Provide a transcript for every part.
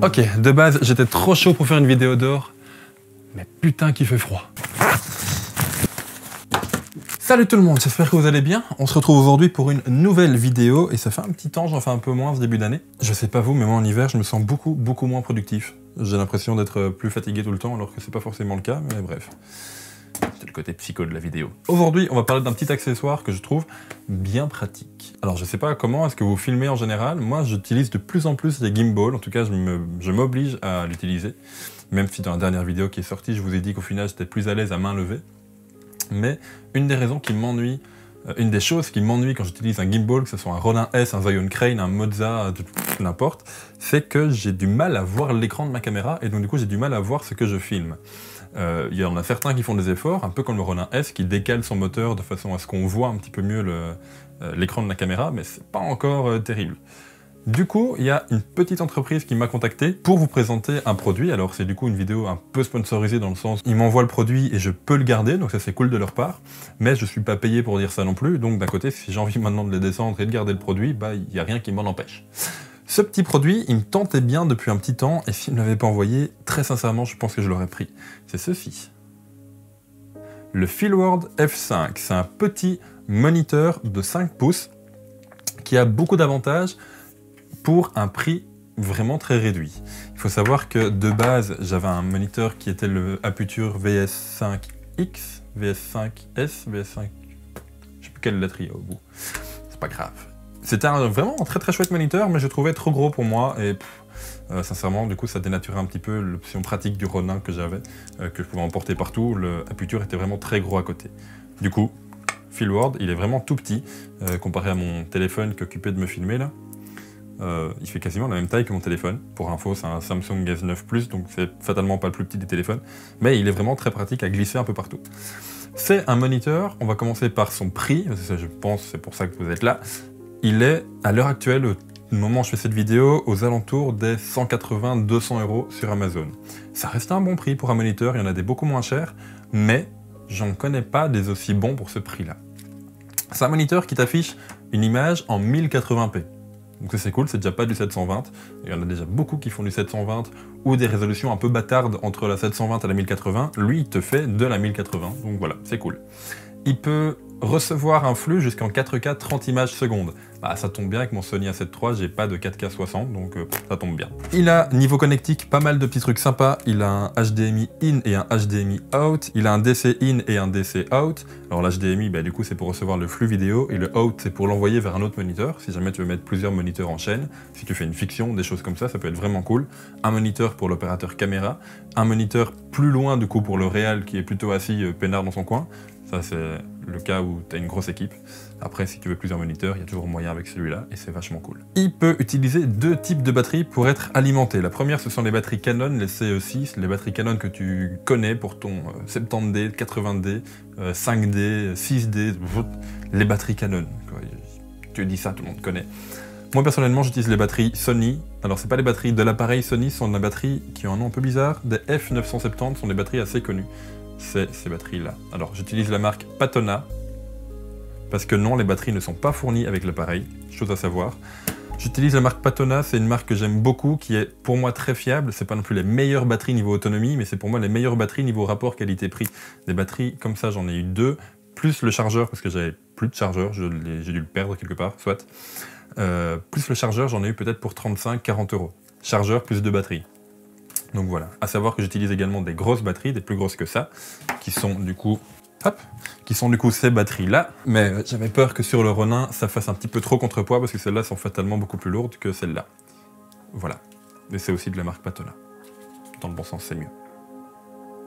Ok, de base, j'étais trop chaud pour faire une vidéo dehors, mais putain qu'il fait froid. Salut tout le monde, j'espère que vous allez bien. On se retrouve aujourd'hui pour une nouvelle vidéo et ça fait un petit temps, j'en fais un peu moins ce début d'année. Je sais pas vous, mais moi en hiver, je me sens beaucoup moins productif. J'ai l'impression d'être plus fatigué tout le temps alors que c'est pas forcément le cas, mais bref. C'est le côté psycho de la vidéo. Aujourd'hui, on va parler d'un petit accessoire que je trouve bien pratique. Alors je sais pas comment est-ce que vous filmez en général, moi j'utilise de plus en plus les gimbals, en tout cas je m'oblige à l'utiliser. Même si dans la dernière vidéo qui est sortie, je vous ai dit qu'au final j'étais plus à l'aise à main levée. Mais une des raisons qui m'ennuie, une des choses qui m'ennuie quand j'utilise un gimbal, que ce soit un Ronin S, un Zion Crane, un Moza, n'importe, c'est que j'ai du mal à voir l'écran de ma caméra et donc du coup j'ai du mal à voir ce que je filme. Il y en a certains qui font des efforts, un peu comme le Ronin S, qui décale son moteur de façon à ce qu'on voit un petit peu mieux l'écran de la caméra, mais c'est pas encore terrible. Du coup, il y a une petite entreprise qui m'a contacté pour vous présenter un produit. Alors c'est du coup une vidéo un peu sponsorisée dans le sens, ils m'envoient le produit et je peux le garder, donc ça c'est cool de leur part, mais je suis pas payé pour dire ça non plus, donc d'un côté, si j'ai envie maintenant de les descendre et de garder le produit, bah il n'y a rien qui m'en empêche. Ce petit produit, il me tentait bien depuis un petit temps, et s'il ne me l'avait pas envoyé, très sincèrement, je pense que je l'aurais pris. C'est ceci. Le Feelworld F5, c'est un petit moniteur de 5 pouces qui a beaucoup d'avantages pour un prix vraiment très réduit. Il faut savoir que de base, j'avais un moniteur qui était le Aputure VS5X, VS5S, VS5... Je sais plus quelle lettre il y a au bout. C'est pas grave. C'était vraiment un très chouette moniteur, mais je trouvais trop gros pour moi et sincèrement, du coup, ça dénaturait un petit peu l'option pratique du Ronin que j'avais, que je pouvais emporter partout. Le Aputure était vraiment très gros à côté. Du coup, Feelworld, il est vraiment tout petit comparé à mon téléphone qui occupait de me filmer là. Il fait quasiment la même taille que mon téléphone. Pour info, c'est un Samsung S9 Plus, donc c'est fatalement pas le plus petit des téléphones, mais il est vraiment très pratique à glisser un peu partout. C'est un moniteur, on va commencer par son prix, je pense c'est pour ça que vous êtes là. Il est, à l'heure actuelle, au moment où je fais cette vidéo, aux alentours des 180-200 € sur Amazon. Ça reste un bon prix pour un moniteur, il y en a des beaucoup moins chers, mais j'en connais pas des aussi bons pour ce prix-là. C'est un moniteur qui t'affiche une image en 1080p. Donc c'est cool, c'est déjà pas du 720. Il y en a déjà beaucoup qui font du 720 ou des résolutions un peu bâtardes entre la 720 et la 1080. Lui, il te fait de la 1080, donc voilà, c'est cool. Il peut recevoir un flux jusqu'en 4K 30 images secondes. Bah, ça tombe bien avec mon Sony A7 III, j'ai pas de 4K 60, donc ça tombe bien. Il a, niveau connectique, pas mal de petits trucs sympas. Il a un HDMI in et un HDMI out. Il a un DC in et un DC out. Alors l'HDMI, bah, du coup, c'est pour recevoir le flux vidéo, et le out, c'est pour l'envoyer vers un autre moniteur, si jamais tu veux mettre plusieurs moniteurs en chaîne. Si tu fais une fiction, des choses comme ça peut être vraiment cool. Un moniteur pour l'opérateur caméra. Un moniteur plus loin, du coup, pour le réal, qui est plutôt assis peinard dans son coin. Ça, c'est le cas où tu as une grosse équipe. Après, si tu veux plusieurs moniteurs, il y a toujours moyen avec celui-là, et c'est vachement cool. Il peut utiliser deux types de batteries pour être alimenté. La première, ce sont les batteries Canon, les CE6, les batteries Canon que tu connais pour ton 70D, 80D, 5D, 6D, les batteries Canon. Tu dis ça, tout le monde connaît. Moi, personnellement, j'utilise les batteries Sony. Alors, c'est pas les batteries de l'appareil Sony, ce sont des batteries qui ont un nom un peu bizarre. Des F970 sont des batteries assez connues. C'est ces batteries-là. Alors, j'utilise la marque Patona, parce que non, les batteries ne sont pas fournies avec l'appareil, chose à savoir. J'utilise la marque Patona, c'est une marque que j'aime beaucoup, qui est pour moi très fiable. C'est pas non plus les meilleures batteries niveau autonomie, mais c'est pour moi les meilleures batteries niveau rapport qualité-prix. Des batteries comme ça, j'en ai eu deux, plus le chargeur, parce que j'avais plus de chargeur, j'ai dû le perdre quelque part, soit. Plus le chargeur, j'en ai eu peut-être pour 35-40 €. Chargeur plus deux batteries. Donc voilà, à savoir que j'utilise également des grosses batteries, des plus grosses que ça, qui sont du coup, ces batteries-là. Mais j'avais peur que sur le Ronin, ça fasse un petit peu trop contrepoids, parce que celles-là sont fatalement beaucoup plus lourdes que celles-là. Voilà. Et c'est aussi de la marque Patona. Dans le bon sens, c'est mieux.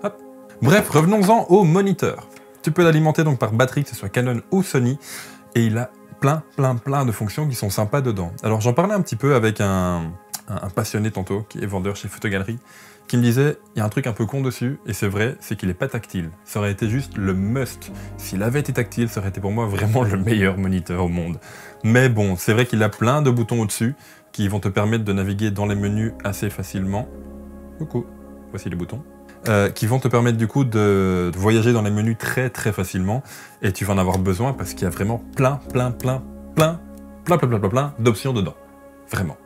Hop. Bref, revenons-en au moniteur. Tu peux l'alimenter donc par batterie, que ce soit Canon ou Sony, et il a plein de fonctions qui sont sympas dedans. Alors j'en parlais un petit peu avec un passionné tantôt, qui est vendeur chez Photogalerie, qui me disait, il y a un truc un peu con dessus, et c'est vrai, c'est qu'il n'est pas tactile. Ça aurait été juste le must. S'il avait été tactile, ça aurait été pour moi vraiment le meilleur moniteur au monde. Mais bon, c'est vrai qu'il a plein de boutons au-dessus, qui vont te permettre de naviguer dans les menus assez facilement. Coucou, voici les boutons. Qui vont te permettre du coup de voyager dans les menus très facilement, et tu vas en avoir besoin parce qu'il y a vraiment plein d'options dedans. Vraiment.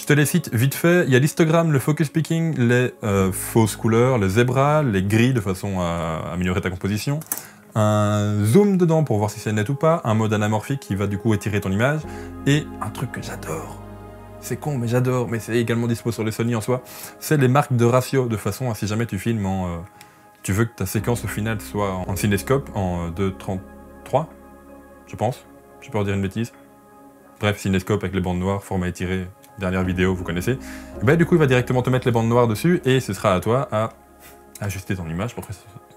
Je te les cite vite fait. Il y a l'histogramme, le focus picking, les fausses couleurs, les zébras, les grilles de façon à améliorer ta composition, un zoom dedans pour voir si c'est net ou pas, un mode anamorphique qui va du coup étirer ton image, et un truc que j'adore. C'est con, mais j'adore, mais c'est également dispo sur les Sony en soi. C'est les marques de ratio, de façon à si jamais tu filmes en... tu veux que ta séquence au final soit en cinéscope, en 2.33, je pense. Je peux en dire une bêtise. Bref, cinéscope avec les bandes noires, format étiré, dernière vidéo, vous connaissez. Et ben, du coup, il va directement te mettre les bandes noires dessus, et ce sera à toi à ajuster ton image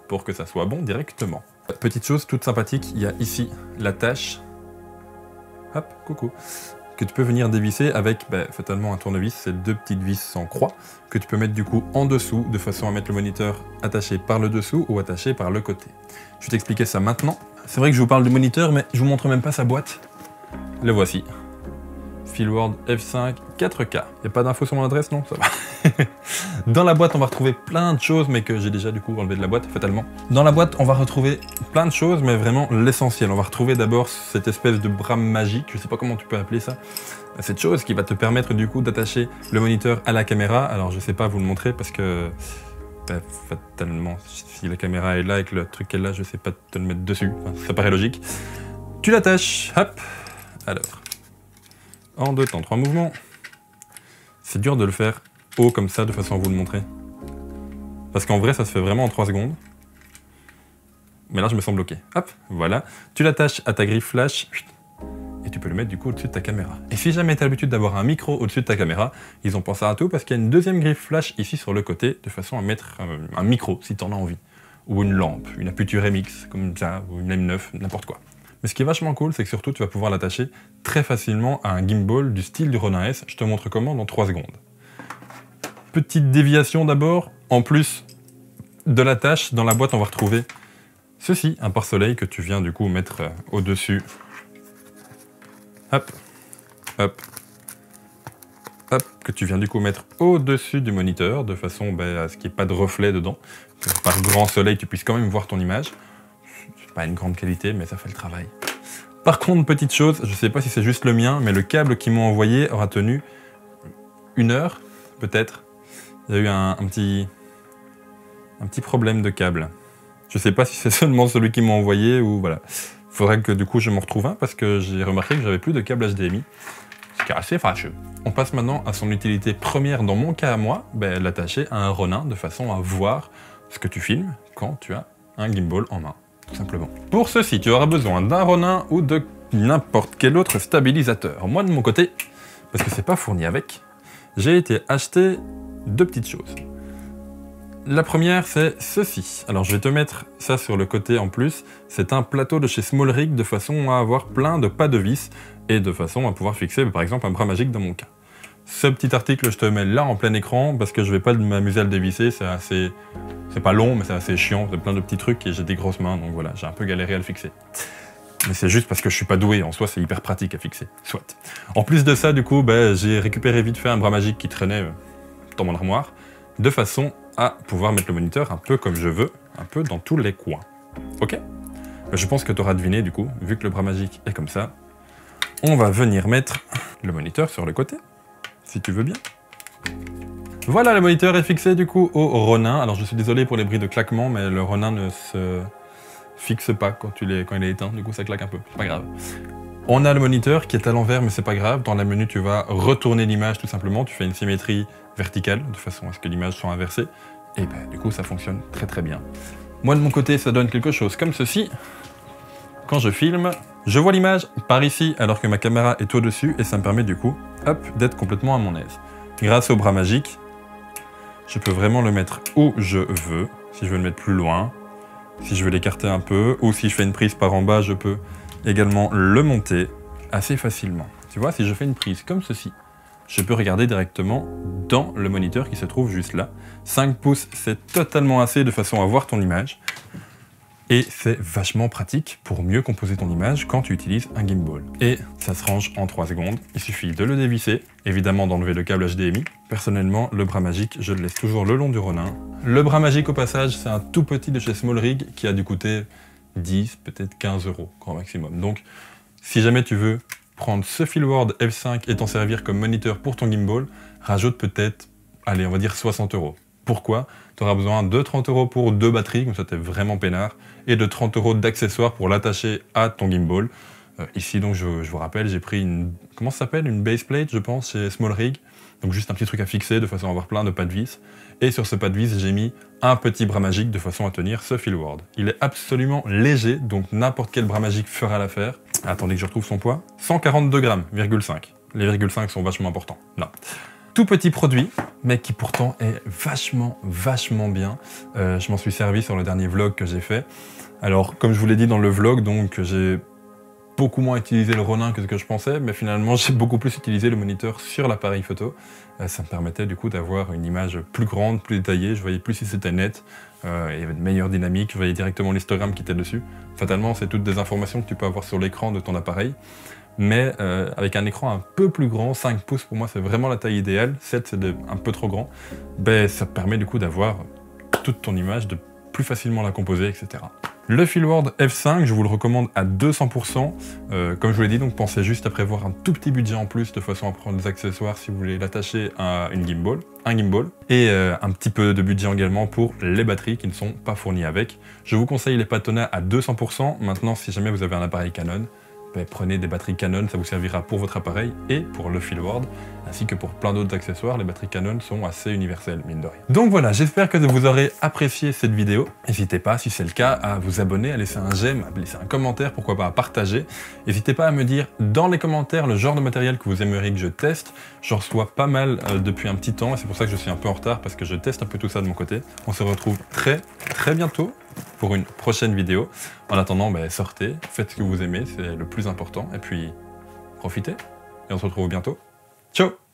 pour que ça soit bon directement. Petite chose toute sympathique, il y a ici la tâche. Hop, coucou. Que tu peux venir dévisser avec fatalement un tournevis, c'est 2 petites vis en croix, que tu peux mettre du coup en dessous, de façon à mettre le moniteur attaché par le dessous ou attaché par le côté. Je vais t'expliquer ça maintenant. C'est vrai que je vous parle du moniteur, mais je vous montre même pas sa boîte. Le voici. Feelworld F5 4K. Il n'y a pas d'infos sur mon adresse, non? Ça va. Dans la boîte, on va retrouver plein de choses, mais que j'ai déjà du coup enlevé de la boîte, fatalement. Dans la boîte, on va retrouver plein de choses, mais vraiment l'essentiel. On va retrouver d'abord cette espèce de bras magique, je sais pas comment tu peux appeler ça. Cette chose qui va te permettre du coup d'attacher le moniteur à la caméra. Alors je sais pas vous le montrer parce que fatalement, si la caméra est là et que le truc est là, je sais pas te le mettre dessus. Enfin, ça paraît logique. Tu l'attaches, hop. Alors, en 2 temps, 3 mouvements. C'est dur de le faire haut comme ça, de façon à vous le montrer. Parce qu'en vrai, ça se fait vraiment en 3 secondes. Mais là, je me sens bloqué. Hop, voilà. Tu l'attaches à ta griffe flash. Et tu peux le mettre du coup au-dessus de ta caméra. Et si jamais tu as l'habitude d'avoir un micro au-dessus de ta caméra, ils ont pensé à tout parce qu'il y a une deuxième griffe flash ici sur le côté, de façon à mettre un micro, si tu en as envie. Ou une lampe, une Aputure MX, comme ça, ou une M9, n'importe quoi. Mais ce qui est vachement cool, c'est que surtout, tu vas pouvoir l'attacher très facilement à un gimbal du style du Ronin S. Je te montre comment dans 3 secondes. Petite déviation d'abord. En plus de l'attache, dans la boîte, on va retrouver ceci, un pare-soleil que tu viens du coup mettre au-dessus. Hop, hop, hop, que tu viens du coup mettre au-dessus du moniteur, de façon à ce qu'il n'y ait pas de reflet dedans. Que par grand soleil, tu puisses quand même voir ton image. C'est pas une grande qualité, mais ça fait le travail. Par contre, petite chose, je sais pas si c'est juste le mien, mais le câble qu'ils m'ont envoyé aura tenu 1 heure, peut-être. Il y a eu un petit problème de câble. Je sais pas si c'est seulement celui qu'ils m'ont envoyé ou voilà. Faudrait que du coup je m'en retrouve un parce que j'ai remarqué que j'avais plus de câble HDMI. Ce qui est assez fâcheux. On passe maintenant à son utilité première dans mon cas à moi, l'attacher à un Ronin de façon à voir ce que tu filmes quand tu as un gimbal en main, tout simplement. Pour ceci, tu auras besoin d'un Ronin ou de n'importe quel autre stabilisateur. Moi de mon côté, parce que c'est pas fourni avec, j'ai été acheter 2 petites choses. La première, c'est ceci. Alors, je vais te mettre ça sur le côté en plus. C'est un plateau de chez SmallRig de façon à avoir plein de pas de vis et de façon à pouvoir fixer, par exemple, un bras magique dans mon cas. Ce petit article, je te mets là en plein écran parce que je vais pas m'amuser à le dévisser. C'est pas long, mais c'est assez chiant. C'est plein de petits trucs et j'ai des grosses mains, donc voilà, j'ai un peu galéré à le fixer. Mais c'est juste parce que je suis pas doué. En soi, c'est hyper pratique à fixer. Soit. En plus de ça, du coup, j'ai récupéré vite fait un bras magique qui traînait dans mon armoire de façon à pouvoir mettre le moniteur un peu comme je veux, un peu dans tous les coins. Ok? Je pense que tu auras deviné du coup, vu que le bras magique est comme ça, on va venir mettre le moniteur sur le côté, si tu veux bien. Voilà, le moniteur est fixé du coup au Ronin. Alors je suis désolé pour les bruits de claquement, mais le Ronin ne se fixe pas quand il est éteint, du coup ça claque un peu, c'est pas grave. On a le moniteur qui est à l'envers, mais c'est pas grave. Dans la menu, tu vas retourner l'image tout simplement. Tu fais une symétrie verticale, de façon à ce que l'image soit inversée. Et du coup, ça fonctionne très très bien. Moi, de mon côté, ça donne quelque chose comme ceci. Quand je filme, je vois l'image par ici, alors que ma caméra est au-dessus, et ça me permet du coup, hop, d'être complètement à mon aise. Grâce au bras magique, je peux vraiment le mettre où je veux. Si je veux le mettre plus loin, si je veux l'écarter un peu, ou si je fais une prise par en bas, je peux également le monter assez facilement. Tu vois, si je fais une prise comme ceci, je peux regarder directement dans le moniteur qui se trouve juste là. 5 pouces, c'est totalement assez de façon à voir ton image. Et c'est vachement pratique pour mieux composer ton image quand tu utilises un gimbal. Et ça se range en 3 secondes. Il suffit de le dévisser, évidemment d'enlever le câble HDMI. Personnellement, le bras magique, je le laisse toujours le long du Ronin. Le bras magique, au passage, c'est un tout petit de chez SmallRig qui a dû coûter 10, peut-être 15 € grand maximum. Donc, si jamais tu veux prendre ce Filward F5 et t'en servir comme moniteur pour ton gimbal, rajoute peut-être, allez, on va dire 60 €. Pourquoi? Tu auras besoin de 30 € pour 2 batteries, comme ça t'es vraiment peinard, et de 30 € d'accessoires pour l'attacher à ton gimbal. Ici, donc, je vous rappelle, j'ai pris une, comment ça s'appelle? Une baseplate, je pense, chez Small Rig. Donc juste un petit truc à fixer de façon à avoir plein de pas de vis. Et sur ce pas de vis, j'ai mis un petit bras magique de façon à tenir ce Filward. Il est absolument léger, donc n'importe quel bras magique fera l'affaire. Attendez que je retrouve son poids. 142 grammes, 5. Les 5 sont vachement importants. Non. Tout petit produit, mais qui pourtant est vachement bien. Je m'en suis servi sur le dernier vlog que j'ai fait. Alors, comme je vous l'ai dit dans le vlog, donc j'ai beaucoup moins utilisé le Ronin que ce que je pensais, mais finalement j'ai beaucoup plus utilisé le moniteur sur l'appareil photo. Ça me permettait du coup d'avoir une image plus grande, plus détaillée, je voyais plus si c'était net, il y avait de meilleures dynamiques, je voyais directement l'histogramme qui était dessus. Fatalement, c'est toutes des informations que tu peux avoir sur l'écran de ton appareil, mais avec un écran un peu plus grand, 5 pouces pour moi c'est vraiment la taille idéale, 7 c'est un peu trop grand, ben, ça permet du coup d'avoir toute ton image, de plus facilement la composer, etc. Le Filward F5, je vous le recommande à 200%. Comme je vous l'ai dit, donc pensez juste à prévoir un tout petit budget en plus de façon à prendre des accessoires si vous voulez l'attacher à un gimbal, et un petit peu de budget également pour les batteries qui ne sont pas fournies avec. Je vous conseille les Patona à 200%. Maintenant, si jamais vous avez un appareil Canon, prenez des batteries Canon, ça vous servira pour votre appareil et pour le Filward, ainsi que pour plein d'autres accessoires. Les batteries Canon sont assez universelles, mine de rien. Donc voilà, j'espère que vous aurez apprécié cette vidéo. N'hésitez pas, si c'est le cas, à vous abonner, à laisser un j'aime, à laisser un commentaire, pourquoi pas à partager. N'hésitez pas à me dire dans les commentaires le genre de matériel que vous aimeriez que je teste. J'en reçois pas mal depuis un petit temps, et c'est pour ça que je suis un peu en retard, parce que je teste un peu tout ça de mon côté. On se retrouve très bientôt pour une prochaine vidéo. En attendant, sortez, faites ce que vous aimez, c'est le plus important, et puis profitez, et on se retrouve bientôt. Ciao!